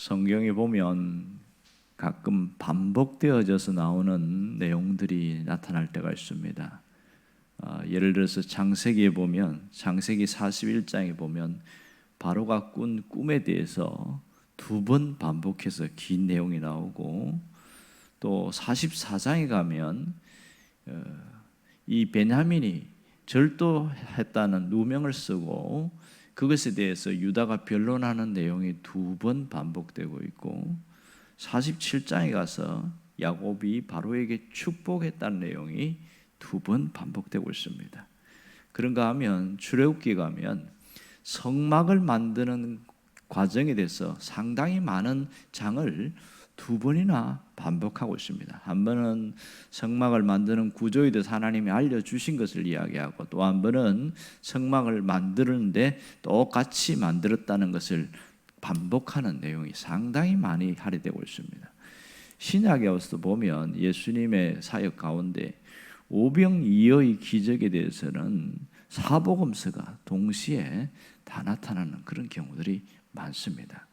성경에 보면 가끔 반복되어져서 나오는 내용들이 나타날 때가 있습니다. 예를 들어서 창세기에 보면, 창세기 41장에 보면 바로가 꾼 꿈에 대해서 2번 반복해서 긴 내용이 나오고, 또 44장에 가면 이 베냐민이 절도했다는 누명을 쓰고 그것에 대해서 유다가 변론하는 내용이 2번 반복되고 있고, 47장에 가서 야곱이 바로에게 축복했다는 내용이 2번 반복되고 있습니다. 그런가 하면 출애굽기 가면 성막을 만드는 과정에 대해서 상당히 많은 장을 2번이나 반복하고 있습니다. 한 번은 성막을 만드는 구조에 대해서 하나님이 알려주신 것을 이야기하고, 또 한 번은 성막을 만드는데 똑같이 만들었다는 것을 반복하는 내용이 상당히 많이 할애되고 있습니다. 신약에 와서 보면 예수님의 사역 가운데 오병이어의 기적에 대해서는 사복음서가 동시에 다 나타나는 그런 경우들이 많습니다.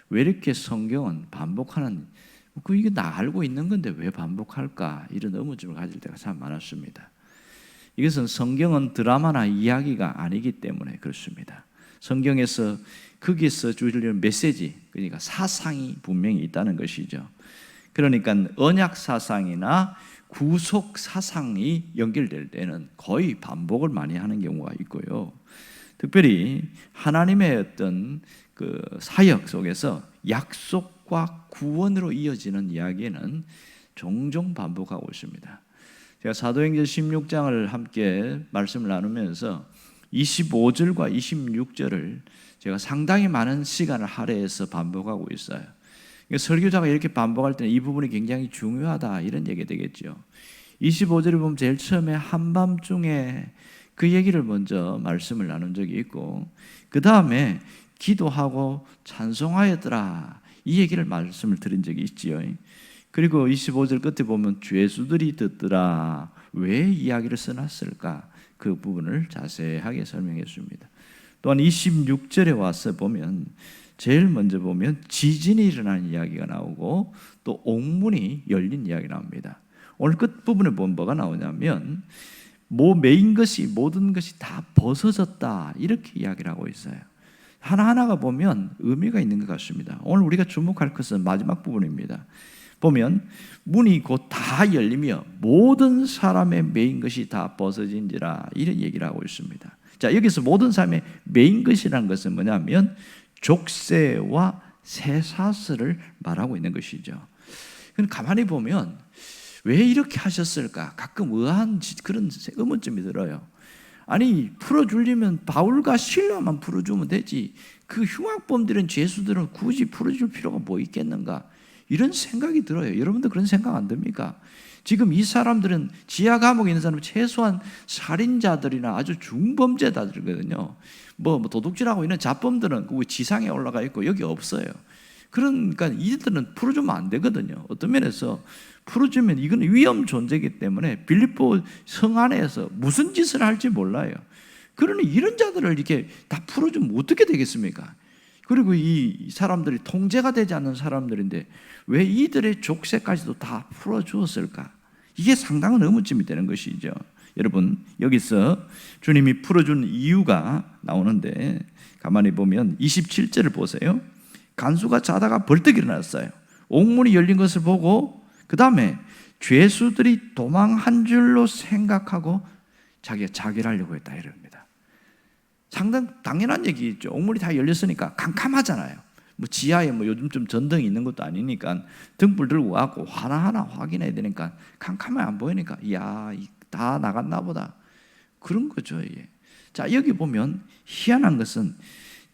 왜 이렇게 성경은 반복하는, 이게 나 알고 있는 건데 왜 반복할까, 이런 의문점을 가질 때가 참 많았습니다. 이것은 성경은 드라마나 이야기가 아니기 때문에 그렇습니다. 성경에서 거기서 주려는 메시지, 그러니까 사상이 분명히 있다는 것이죠. 그러니까 언약 사상이나 구속 사상이 연결될 때는 거의 반복을 많이 하는 경우가 있고요. 특별히 하나님의 어떤 그 사역 속에서 약속과 구원으로 이어지는 이야기는 종종 반복하고 있습니다. 제가 사도행전 16장을 함께 말씀을 나누면서 25절과 26절을 제가 상당히 많은 시간을 할애해서 반복하고 있어요. 설교자가 이렇게 반복할 때는 이 부분이 굉장히 중요하다, 이런 얘기가 되겠죠. 25절을 보면 제일 처음에 한밤중에 그 얘기를 먼저 말씀을 나눈 적이 있고, 그 다음에 기도하고 찬송하였더라, 이 얘기를 말씀을 드린 적이 있지요. 그리고 25절 끝에 보면 죄수들이 듣더라, 왜 이야기를 써놨을까, 그 부분을 자세하게 설명했습니다. 또한 26절에 와서 보면 제일 먼저 보면 지진이 일어난 이야기가 나오고, 또 옥문이 열린 이야기가 나옵니다. 오늘 끝부분에 보면 뭐가 나오냐면 메인 것이, 모든 것이 다 벗어졌다, 이렇게 이야기를 하고 있어요. 하나하나가 보면 의미가 있는 것 같습니다. 오늘 우리가 주목할 것은 마지막 부분입니다. 보면 문이 곧 다 열리며 모든 사람의 메인 것이 다 벗어진지라, 이런 얘기를 하고 있습니다. 자, 여기서 모든 사람의 메인 것이라는 것은 뭐냐면 족쇄와 쇠사슬을 말하고 있는 것이죠. 가만히 보면 왜 이렇게 하셨을까, 가끔 의아한 그런 의문점이 들어요. 아니, 풀어주려면 바울과 실라만 풀어주면 되지, 그 흉악범들은, 죄수들은 굳이 풀어줄 필요가 뭐 있겠는가, 이런 생각이 들어요. 여러분들 그런 생각 안 듭니까? 지금 이 사람들은, 지하 감옥에 있는 사람은 최소한 살인자들이나 아주 중범죄자들이거든요. 도둑질하고 있는 자범들은 그 지상에 올라가 있고 여기 없어요. 그러니까 이들은 풀어주면 안 되거든요. 어떤 면에서 풀어주면 이건 위험 존재이기 때문에 빌립보 성 안에서 무슨 짓을 할지 몰라요. 그러니 이런 자들을 이렇게 다 풀어주면 어떻게 되겠습니까? 그리고 이 사람들이 통제가 되지 않는 사람들인데 왜 이들의 족쇄까지도 다 풀어주었을까? 이게 상당한 의문점이 되는 것이죠. 여러분, 여기서 주님이 풀어준 이유가 나오는데, 가만히 보면 27절을 보세요. 간수가 자다가 벌떡 일어났어요. 옥문이 열린 것을 보고 그 다음에 죄수들이 도망한 줄로 생각하고 자기가 자결 하려고 했다, 이럽니다. 상당히 당연한 얘기죠. 옥문이 다 열렸으니까 캄캄하잖아요. 지하에 요즘 좀 전등이 있는 것도 아니니까 등불 들고 와갖고 하나하나 확인해야 되니까 캄캄해 안 보이니까, 이야, 다 나갔나 보다, 그런 거죠. 이게. 자, 여기 보면 희한한 것은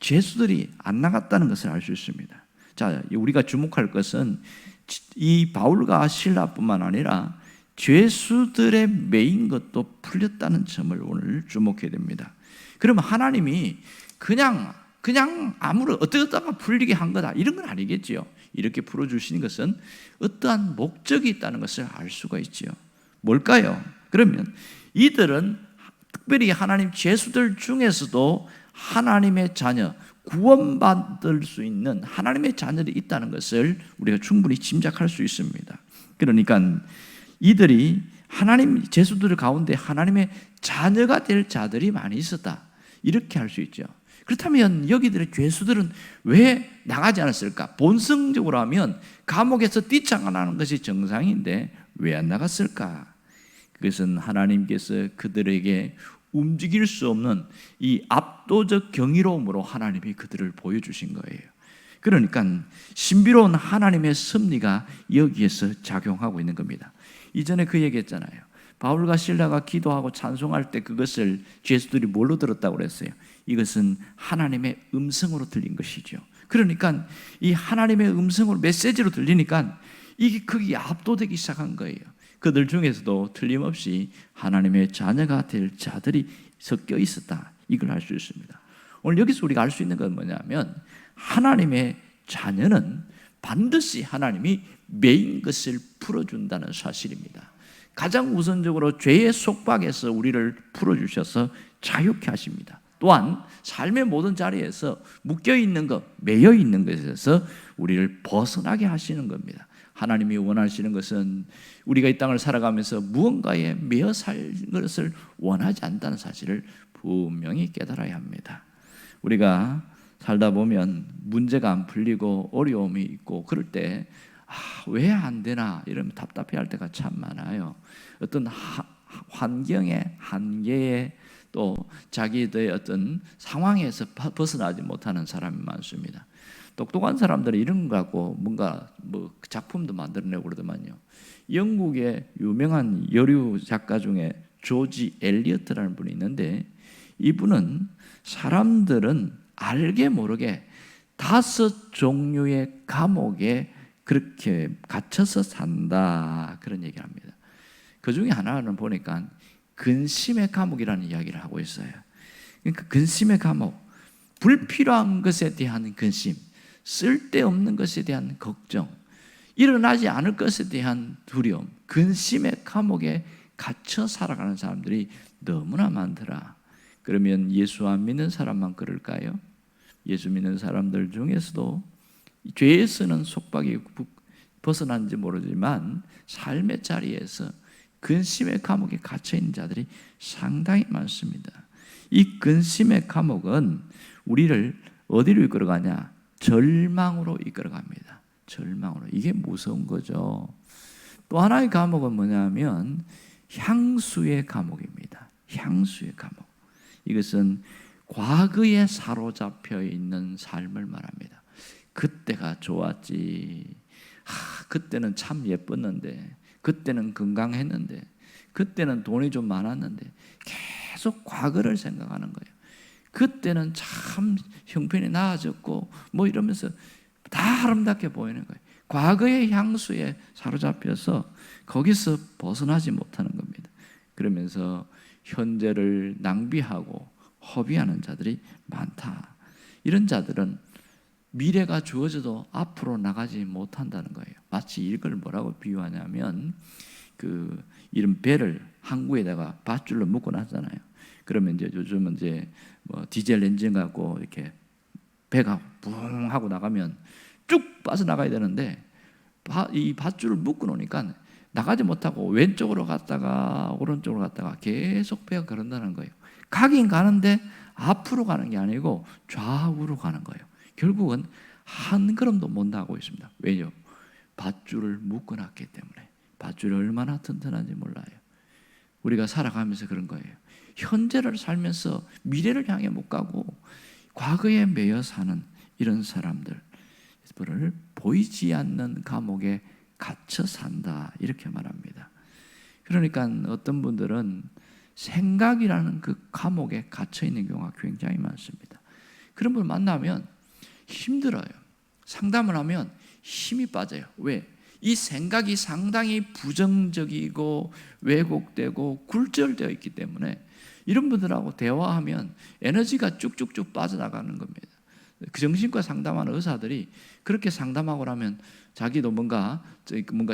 죄수들이 안 나갔다는 것을 알 수 있습니다. 자, 우리가 주목할 것은 이 바울과 실라뿐만 아니라 죄수들의 메인 것도 풀렸다는 점을 오늘 주목해야 됩니다. 그러면 하나님이 그냥 어떠다가 풀리게 한 거다, 이런 건 아니겠지요. 이렇게 풀어주시는 것은 어떠한 목적이 있다는 것을 알 수가 있지요. 뭘까요? 그러면 이들은 특별히 하나님 죄수들 중에서도 하나님의 자녀, 구원받을 수 있는 하나님의 자녀들이 있다는 것을 우리가 충분히 짐작할 수 있습니다. 그러니까 이들이 하나님 제수들 가운데 하나님의 자녀가 될 자들이 많이 있었다, 이렇게 할 수 있죠. 그렇다면 여기들의 죄수들은 왜 나가지 않았을까? 본성적으로 하면 감옥에서 뛰쳐나가는 것이 정상인데 왜 안 나갔을까? 그것은 하나님께서 그들에게 움직일 수 없는 이 압도적 경이로움으로 하나님이 그들을 보여주신 거예요. 그러니까 신비로운 하나님의 섭리가 여기에서 작용하고 있는 겁니다. 이전에 그 얘기했잖아요. 바울과 실라가 기도하고 찬송할 때 그것을 죄수들이 뭘로 들었다고 그랬어요? 이것은 하나님의 음성으로 들린 것이죠. 그러니까 이 하나님의 음성으로 메시지로 들리니까 이게 그게 압도되기 시작한 거예요. 그들 중에서도 틀림없이 하나님의 자녀가 될 자들이 섞여 있었다, 이걸 알 수 있습니다. 오늘 여기서 우리가 알 수 있는 건 뭐냐면 하나님의 자녀는 반드시 하나님이 매인 것을 풀어준다는 사실입니다. 가장 우선적으로 죄의 속박에서 우리를 풀어주셔서 자유케 하십니다. 또한 삶의 모든 자리에서 묶여있는 것, 매여있는 것에서 우리를 벗어나게 하시는 겁니다. 하나님이 원하시는 것은 우리가 이 땅을 살아가면서 무언가에 매여 살 것을 원하지 않다는 사실을 분명히 깨달아야 합니다. 우리가 살다 보면 문제가 안 풀리고 어려움이 있고 그럴 때 왜 안 되나 이러면 답답해할 때가 참 많아요. 어떤 환경의 한계에 또 자기들의 어떤 상황에서 벗어나지 못하는 사람이 많습니다. 똑똑한 사람들은 이런 거 갖고 뭔가 작품도 만들어내고 그러더만요. 영국의 유명한 여류 작가 중에 조지 엘리어트라는 분이 있는데 이분은 사람들은 알게 모르게 5 종류의 감옥에 그렇게 갇혀서 산다, 그런 얘기를 합니다. 그 중에 하나는 보니까 근심의 감옥이라는 이야기를 하고 있어요. 그러니까 근심의 감옥, 불필요한 것에 대한 근심, 쓸데없는 것에 대한 걱정, 일어나지 않을 것에 대한 두려움, 근심의 감옥에 갇혀 살아가는 사람들이 너무나 많더라. 그러면 예수 안 믿는 사람만 그럴까요? 예수 믿는 사람들 중에서도 죄에서는 속박이 벗어난지 모르지만 삶의 자리에서 근심의 감옥에 갇혀 있는 자들이 상당히 많습니다. 이 근심의 감옥은 우리를 어디로 이끌어가냐? 절망으로 이끌어갑니다. 절망으로. 이게 무서운 거죠. 또 하나의 감옥은 뭐냐면 향수의 감옥입니다. 향수의 감옥. 이것은 과거에 사로잡혀 있는 삶을 말합니다. 그때가 좋았지. 그때는 참 예뻤는데, 그때는 건강했는데, 그때는 돈이 좀 많았는데, 계속 과거를 생각하는 거예요. 그때는 참 형편이 나아졌고 이러면서 다 아름답게 보이는 거예요. 과거의 향수에 사로잡혀서 거기서 벗어나지 못하는 겁니다. 그러면서 현재를 낭비하고 허비하는 자들이 많다. 이런 자들은 미래가 주어져도 앞으로 나가지 못한다는 거예요. 마치 이걸 뭐라고 비유하냐면 이런 배를 항구에다가 밧줄로 묶어 놨잖아요. 그러면 이제 요즘은 이제 디젤 엔진 갖고 이렇게 배가 붕 하고 나가면 쭉 빠져나가야 되는데 이 밧줄을 묶어 놓으니까 나가지 못하고 왼쪽으로 갔다가 오른쪽으로 갔다가 계속 배가 그런다는 거예요. 가긴 가는데 앞으로 가는 게 아니고 좌우로 가는 거예요. 결국은 한 걸음도 못 나가고 있습니다. 왜요? 밧줄을 묶어놨기 때문에. 밧줄이 얼마나 튼튼한지 몰라요. 우리가 살아가면서 그런 거예요. 현재를 살면서 미래를 향해 못 가고 과거에 매여 사는 이런 사람들을 보이지 않는 감옥에 갇혀 산다, 이렇게 말합니다. 그러니까 어떤 분들은 생각이라는 그 감옥에 갇혀 있는 경우가 굉장히 많습니다. 그런 분을 만나면 힘들어요. 상담을 하면 힘이 빠져요. 왜? 이 생각이 상당히 부정적이고 왜곡되고 굴절되어 있기 때문에 이런 분들하고 대화하면 에너지가 쭉쭉쭉 빠져나가는 겁니다. 그 정신과 상담하는 의사들이 그렇게 상담하고 나면 자기도 뭔가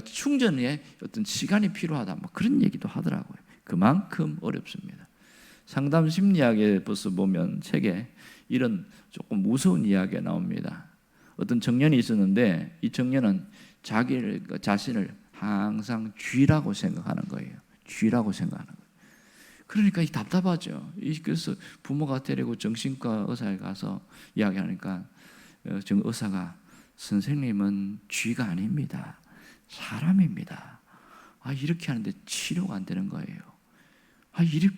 충전에 어떤 시간이 필요하다, 그런 얘기도 하더라고요. 그만큼 어렵습니다. 상담 심리학에 벌써 보면 책에 이런 조금 무서운 이야기가 나옵니다. 어떤 청년이 있었는데 이 청년은 자신을 항상 쥐라고 생각하는 거예요. 쥐라고 생각하는 거예요. 그러니까 이 답답하죠. 그래서 부모가 데리고 정신과 의사에 가서 이야기하니까 의사가 선생님은 쥐가 아닙니다. 사람입니다. 이렇게 하는데 치료가 안 되는 거예요.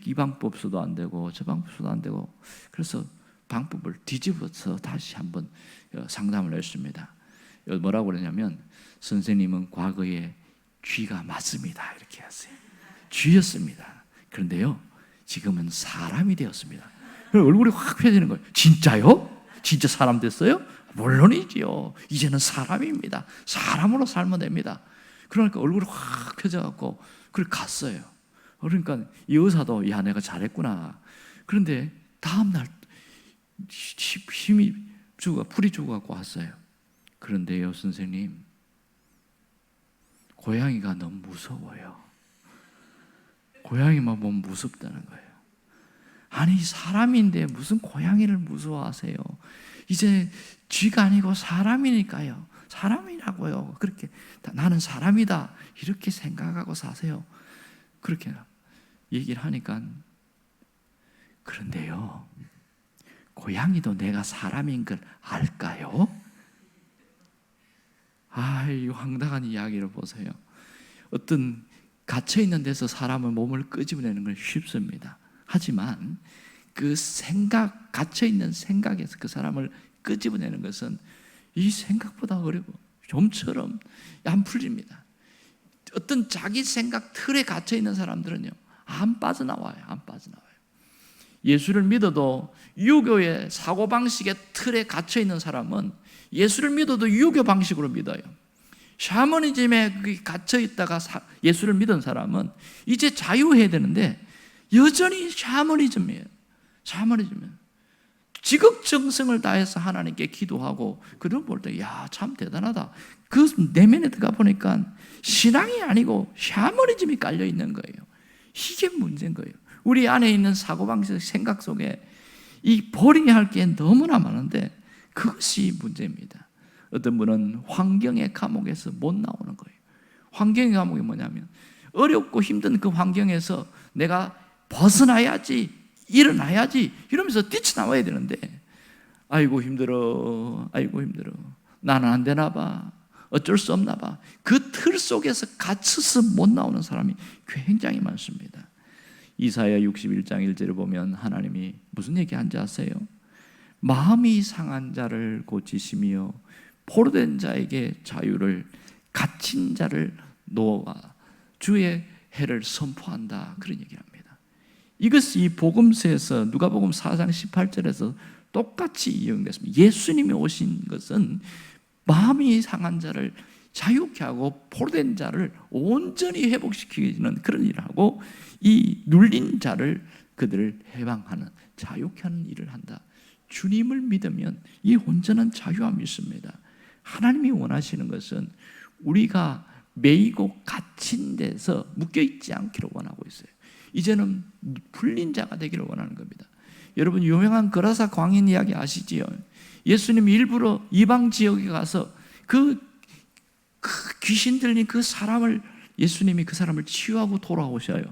이 방법 써도 안 되고 저 방법 써도 안 되고 그래서 방법을 뒤집어서 다시 한번 상담을 했습니다. 뭐라고 그러냐면 선생님은 과거에 쥐가 맞습니다. 이렇게 하세요. 쥐였습니다. 그런데요 지금은 사람이 되었습니다. 얼굴이 확 펴지는 거예요. 진짜요? 진짜 사람 됐어요? 물론이지요. 이제는 사람입니다. 사람으로 살면 됩니다. 그러니까 얼굴이 확 펴져갖고 그걸 갔어요. 그러니까 이 의사도 야 내가 잘했구나. 그런데 다음날 힘이 풀이 죽어갖고 왔어요. 그런데요 선생님 고양이가 너무 무서워요. 고양이만 보면 무섭다는 거예요. 아니 사람인데 무슨 고양이를 무서워하세요? 이제 쥐가 아니고 사람이니까요. 사람이라고요. 그렇게 나는 사람이다 이렇게 생각하고 사세요. 그렇게 얘기를 하니까 그런데요 고양이도 내가 사람인 걸 알까요? 이 황당한 이야기를 보세요. 어떤 갇혀있는 데서 사람의 몸을 끄집어내는 건 쉽습니다. 하지만 그 생각, 갇혀있는 생각에서 그 사람을 끄집어내는 것은 이 생각보다 어려워. 좀처럼 안 풀립니다. 어떤 자기 생각 틀에 갇혀있는 사람들은요 안 빠져나와요. 안 빠져나와요. 예수를 믿어도 유교의 사고방식의 틀에 갇혀있는 사람은 예수를 믿어도 유교 방식으로 믿어요. 샤머니즘에 갇혀있다가 예수를 믿은 사람은 이제 자유해야 되는데 여전히 샤머니즘이에요. 샤머니즘이에요. 지극정성을 다해서 하나님께 기도하고 그런 볼 때 야, 참 대단하다. 그 내면에 들어가 보니까 신앙이 아니고 샤머니즘이 깔려 있는 거예요. 이게 문제인 거예요. 우리 안에 있는 사고방식 생각 속에 이 버려야 할 게 너무나 많은데 그것이 문제입니다. 어떤 분은 환경의 감옥에서 못 나오는 거예요. 환경의 감옥이 뭐냐면 어렵고 힘든 그 환경에서 내가 벗어나야지, 일어나야지 이러면서 뛰쳐나와야 되는데 아이고 힘들어, 아이고 힘들어, 나는 안 되나 봐, 어쩔 수 없나 봐. 그 틀 속에서 갇혀서 못 나오는 사람이 굉장히 많습니다. 이사야 61장 1절을 보면 하나님이 무슨 얘기하는지 아세요? 마음이 상한 자를 고치시며 포로된 자에게 자유를, 갇힌 자를 놓아 주의 해를 선포한다. 그런 얘기를 합니다. 이것이 복음서에서 누가복음 4장 18절에서 똑같이 이용됐습니다. 예수님이 오신 것은 마음이 상한 자를 자유케 하고 포로된 자를 온전히 회복시키는 그런 일을 하고 이 눌린 자를 그들을 해방하는, 자유케 하는 일을 한다. 주님을 믿으면 이 온전한 자유함이 있습니다. 하나님이 원하시는 것은 우리가 매이고 갇힌 데서 묶여있지 않기를 원하고 있어요. 이제는 풀린 자가 되기를 원하는 겁니다. 여러분 유명한 거라사 광인 이야기 아시지요? 예수님이 일부러 이방 지역에 가서 그 귀신 들린 그 사람을, 예수님이 그 사람을 치유하고 돌아오셔요.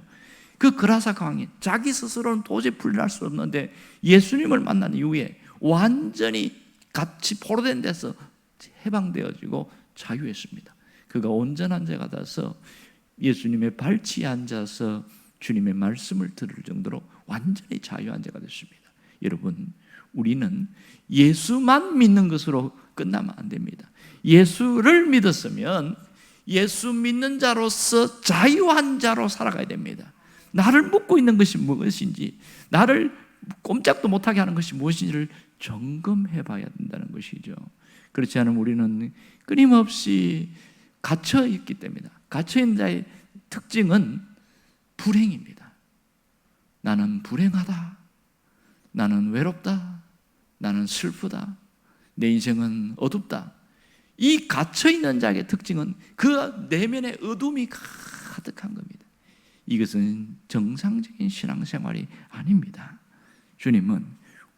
그 거라사 광인, 자기 스스로는 도저히 풀릴 수 없는데 예수님을 만난 이후에 완전히 같이 포로된 데서 해방되어지고 자유했습니다. 그가 온전한 자가 돼서 예수님의 발치에 앉아서 주님의 말씀을 들을 정도로 완전히 자유한 자가 됐습니다. 여러분, 우리는 예수만 믿는 것으로 끝나면 안 됩니다. 예수를 믿었으면 예수 믿는 자로서 자유한 자로 살아가야 됩니다. 나를 묶고 있는 것이 무엇인지, 나를 꼼짝도 못하게 하는 것이 무엇인지를 점검해 봐야 된다는 것이죠. 그렇지 않으면 우리는 끊임없이 갇혀 있기 때문에, 갇혀 있는 자의 특징은 불행입니다. 나는 불행하다, 나는 외롭다, 나는 슬프다, 내 인생은 어둡다. 이 갇혀 있는 자의 특징은 그 내면의 어둠이 가득한 겁니다. 이것은 정상적인 신앙생활이 아닙니다. 주님은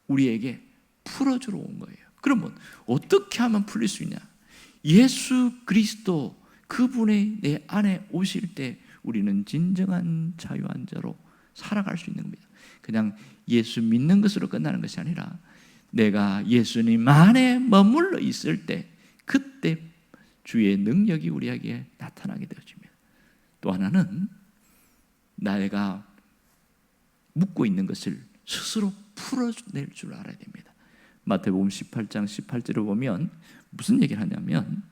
우리에게 풀어주러 온 거예요. 그러면 어떻게 하면 풀릴 수 있냐? 예수 그리스도 그분의 내 안에 오실 때 우리는 진정한 자유한 자로 살아갈 수 있는 겁니다. 그냥 예수 믿는 것으로 끝나는 것이 아니라 내가 예수님 안에 머물러 있을 때 그때 주의 능력이 우리에게 나타나게 되어집니다. 또 하나는 내가 묻고 있는 것을 스스로 풀어낼 줄 알아야 됩니다. 마태복음 18장 18절을 보면 무슨 얘기를 하냐면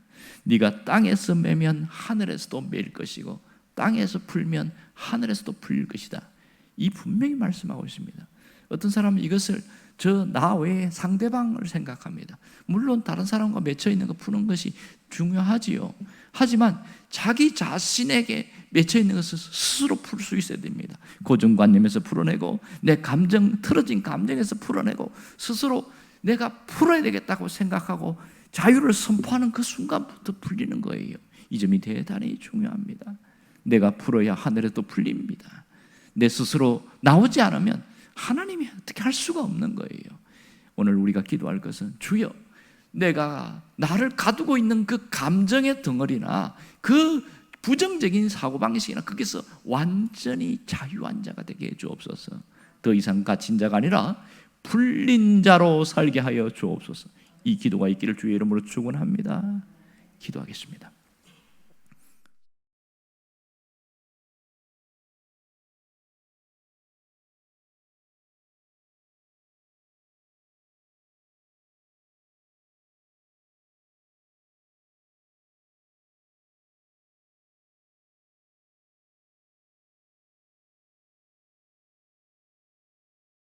네가 땅에서 매면 하늘에서도 매일 것이고 땅에서 풀면 하늘에서도 풀릴 것이다. 이 분명히 말씀하고 있습니다. 어떤 사람은 이것을 나 외에 상대방을 생각합니다. 물론 다른 사람과 맺혀 있는 거 푸는 것이 중요하지요. 하지만 자기 자신에게 맺혀 있는 것을 스스로 풀 수 있어야 됩니다. 고정관념에서 풀어내고 내 틀어진 감정에서 풀어내고 스스로 내가 풀어야 되겠다고 생각하고 자유를 선포하는 그 순간부터 풀리는 거예요. 이 점이 대단히 중요합니다. 내가 풀어야 하늘에도 풀립니다. 내 스스로 나오지 않으면 하나님이 어떻게 할 수가 없는 거예요. 오늘 우리가 기도할 것은 주여 내가 나를 가두고 있는 그 감정의 덩어리나 그 부정적인 사고방식이나 거기서 완전히 자유한 자가 되게 해 주옵소서. 더 이상 갇힌 자가 아니라 풀린 자로 살게 하여 주옵소서. 이 기도가 있기를 주의 이름으로 축원합니다. 기도하겠습니다.